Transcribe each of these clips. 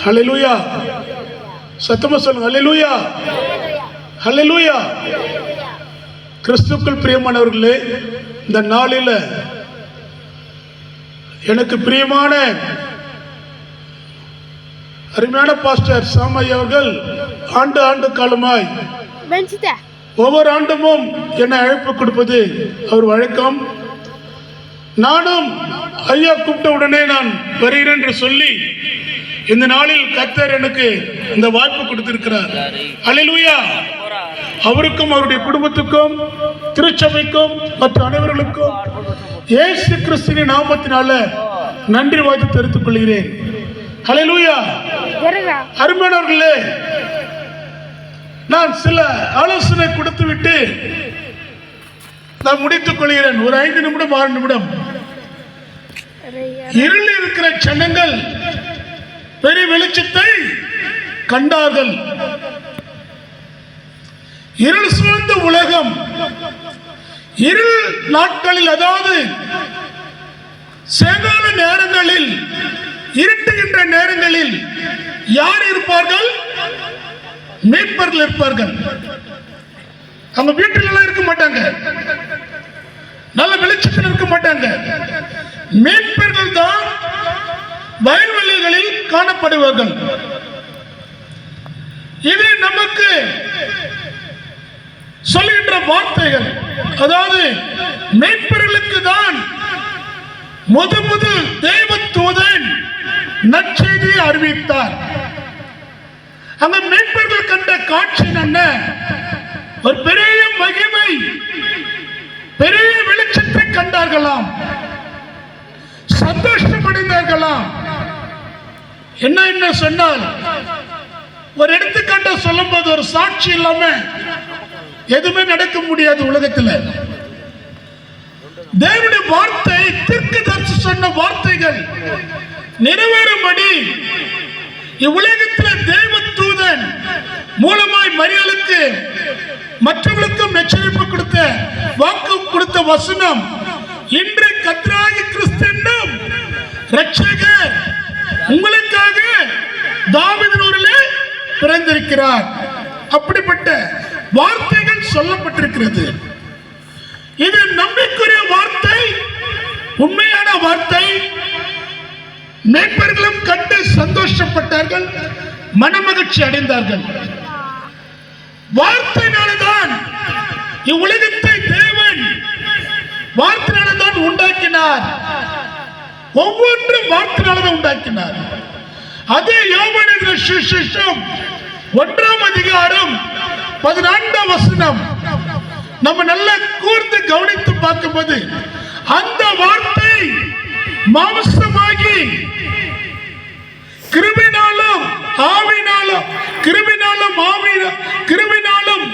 ஹல்லேலூயா. சத்தமா சொல்லுங்க. ஹல்லேலூயா, ஹல்லேலூயா. கிறிஸ்துவுக்குள் பிரியமானவர்களே, இந்த நாளில் எனக்கு பிரியமான அருமையான பாஸ்டர் சாமையா அவர்கள் ஆண்டு காலமாய் ஒவ்வொரு ஆண்டுமும் என்னை அழைப்பு கொடுப்பது அவர் வழக்கம். நானும் ஐயா கூப்பிட்ட உடனே நான் வருகிறேன் என்று சொல்லி இந்த நாளில் கர்த்தர் எனக்கு இந்த வாய்ப்பு கொடுத்திருக்கிறார். அல்லேலூயா. அவருக்கும் அவருடைய குடும்பத்துக்கும் திருச்சபைக்கும் மற்ற அனைவர்களுக்கும் இயேசு கிறிஸ்துவின் நாமத்தினால நன்றி வாழ்த்து தெரிவித்துக் கொள்கிறேன். அல்லேலூயா. அருமையானவர்களே, நான் சில ஆலோசனை கொடுத்து விட்டு நான் முடித்துக் கொள்கிறேன். ஒரு 5 நிமிடம் 6 நிமிடம். இருளில் இருக்கிற ஜனங்கள் பெரிய வெளிச்சத்தை கண்டார்கள். இருள் சூழ்ந்த உலகம், இருள் நாட்களில், அதாவது சேகால நேரங்களில், இருட்டுகின்ற நேரங்களில் யார் இருப்பார்கள்? மேய்ப்பர்கள் இருப்பார்கள். அவங்க வீட்டில் எல்லாம் இருக்க மாட்டாங்க, நல்ல வெளிச்சத்தில் இருக்க மாட்டாங்க. மேய்ப்பர்கள் தான் வயல்வெளிகளில் காணப்படுவார்கள். இது நமக்கு சொல்லுகின்ற வார்த்தைகள். அதாவது மேய்ப்பர்களுக்கு தான் முதல் தேவதூதன் நற்செய்தியை அறிவித்தார். அந்த மேய்ப்பர்கள் கண்ட காட்சி என்ன? ஒரு பெரிய மகிமை, பெரிய வெளிச்சத்தை கண்டார்களாம், சந்தோஷமடைந்தார்களாம். என்ன சொன்னால், ஒரு எடுத்துக்காட்ட சொல்லும் போது ஒரு சாட்சி இல்லாம எதுவுமே நடக்க முடியாது உலகத்தில். தேவனுடைய வார்த்தை, தீர்க்கதரிசி சொன்ன வார்த்தைகள் நிறைவேறும்படி இவ்வுலகத்தில் தேவதூதன் மூலமாய் மரியாளுக்கு மற்றவர்களுக்கும் எச்சரிப்பு கொடுத்த வாக்கு கொடுத்த வசனம் இன்று கர்த்தராகிய கிறிஸ்து என்னும் இரட்சகர் உங்களுக்காக தாவீதின் ஊரிலே பிறந்திருக்கிறார். அப்படிப்பட்ட வார்த்தைகள் சொல்லப்பட்டிருக்கிறது. இது நம்பிக்கைக்குரிய வார்த்தை, உண்மையான வார்த்தை. மேய்ப்பர்களும் கண்டு சந்தோஷப்பட்டார்கள், மனமகிழ்ச்சி அடைந்தார்கள். வார்த்தையினால்தான் இவ்வுலகத்தை தேவன் வார்த்தையினால்தான் உண்டாக்கினார். ஒவ்வொன்றும் வார்த்தையினால்தான் உண்டாக்கினார். அதே யோவான் சுவிசேஷம் 1ஆம் அதிகாரம் 14ஆம் வசனம் நம்ம நல்லா கூர்ந்து கவனித்து பார்க்கும்போது, அந்த வார்த்தை மாம்சமாகி கிருபையினாலும் ஆவியினாலும், கிருபையினாலும்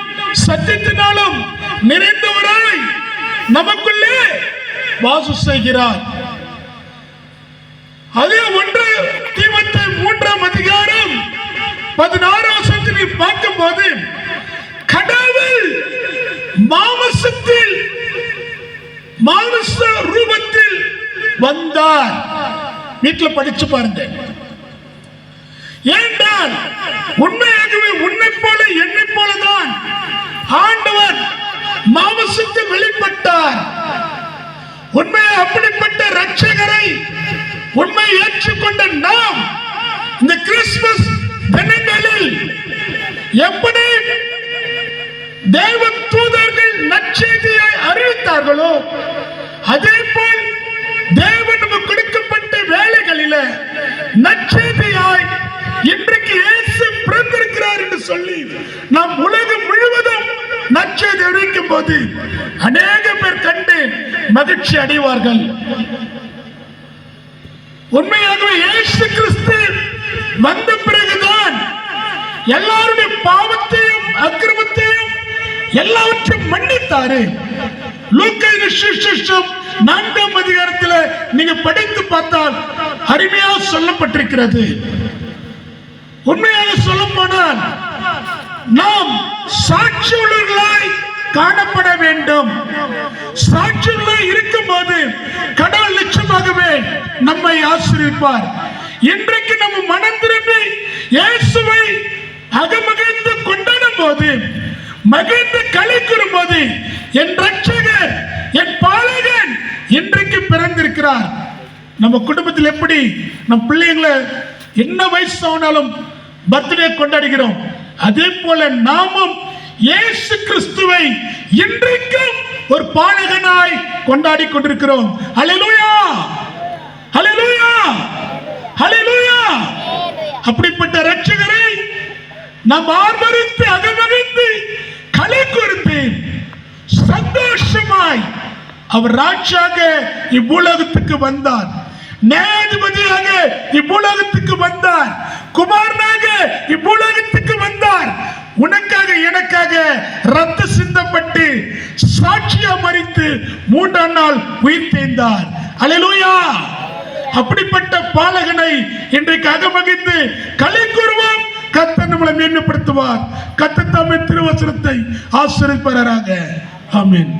சத்தியத்தினாலும் நிறைந்தவராய் நமக்குள்ளே வாசம் செய்கிறார். அதே 1 தீமோத்தேயு 3ஆம் அதிகாரம் 16ஆம் வசனத்தில் பார்க்கும்போது, கடவுள் மாம்ச ரூபத்தில் வந்தார். வீட்டில் படிச்சு பாருங்க. ஏனென்றால் உண்மையாகவே உன்னை போல என்னை போலதான் ஆண்டவர் மாம்சத்தில் வெளிப்பட்டார். உண்மையை அப்படிப்பட்ட இரட்சகரை உண்மை ஏற்றுக்கொண்ட நாம் இந்த கிறிஸ்துமஸ் தினங்களில் எப்படி தேவ தூதர்கள் நற்செய்தியை அறிவித்தார்களோ, அதே போல் தேவன் நமக்கு கொடுக்கப்பட்ட வேலைகளில் நற்செய்தியாய் இன்றைக்கு இயேசு பிறந்திருக்கிறார் என்று சொல்லி நாம் உலகம் முழுவதும் நற்செய்தி அறிவிக்கும் போது அநேக பேர் கண்டு மகிழ்ச்சி அடைவார்கள். உண்மையாகவே இயேசு கிறிஸ்து வந்த பிறகுதான் எல்லாருடைய பாவத்தையும் அக்கிரமத்தையும் எல்லாவற்றையும் மன்னித்தாரு. லூக்கா சுவிசேஷம் 4ஆம் அதிகாரத்தில் நீங்க படித்து பார்த்தால் அருமையாக சொல்லப்பட்டிருக்கிறது. உண்மையாக சொல்ல போனால் நாம் சாட்சி உள்ளவர்களாய் காணப்பட வேண்டும். சாட்சிகளாய் இருக்கும் போது கடவுள் நிச்சயமாகவே நம்மை ஆசீர்வதிப்பார். இன்றைக்கு நம்ம மனம் திரும்பி மகிழ்ந்து களி கூறும்போது என் ரட்சகர் என் பாலகன் இன்றைக்கு பிறந்திருக்கிறார். நம்ம குடும்பத்தில் எப்படி நம் பிள்ளைங்களை என்ன வயசு ஆனாலும் பர்த்டே கொண்டாடுகிறோம், அதே போல நாமும் இயேசு கிறிஸ்துவை இன்றைக்கும் ஒரு பாலகனாய் கொண்டாடி கொண்டிருக்கிறோம். ஹல்லேலூயா, ஹல்லேலூயா, ஹல்லேலூயா. அப்படிப்பட்ட ரட்சகரை நாம் ஆர்ப்பரித்து அகமகிழ்ந்து களி கூர்ந்து சந்தோஷமாய் அவர் ராஜாக இவ்வுலகத்துக்கு வந்தார், நியாயாதிபதியாக இவ்வுலகத்துக்கு வந்தார், குமாரனாக இவ்வுலகத்துக்கு வந்தார். உனக்காக எனக்காக ரத்த சிந்தப்பட்டு சாட்சியா மரித்து மூன்றாம் நாள் உயிர் தேய்ந்தார். அல்லேலூயா. அப்படிப்பட்ட பாலகனை இன்றைக்கு அகமகிழ்ந்து களி கூறுவோம். கர்த்தர் நம்மளை மேன்மைப்படுத்துவார். கர்த்தர் தம்முடைய திருவசனத்தை ஆசீர்வதிப்பாராக. ஆமென்.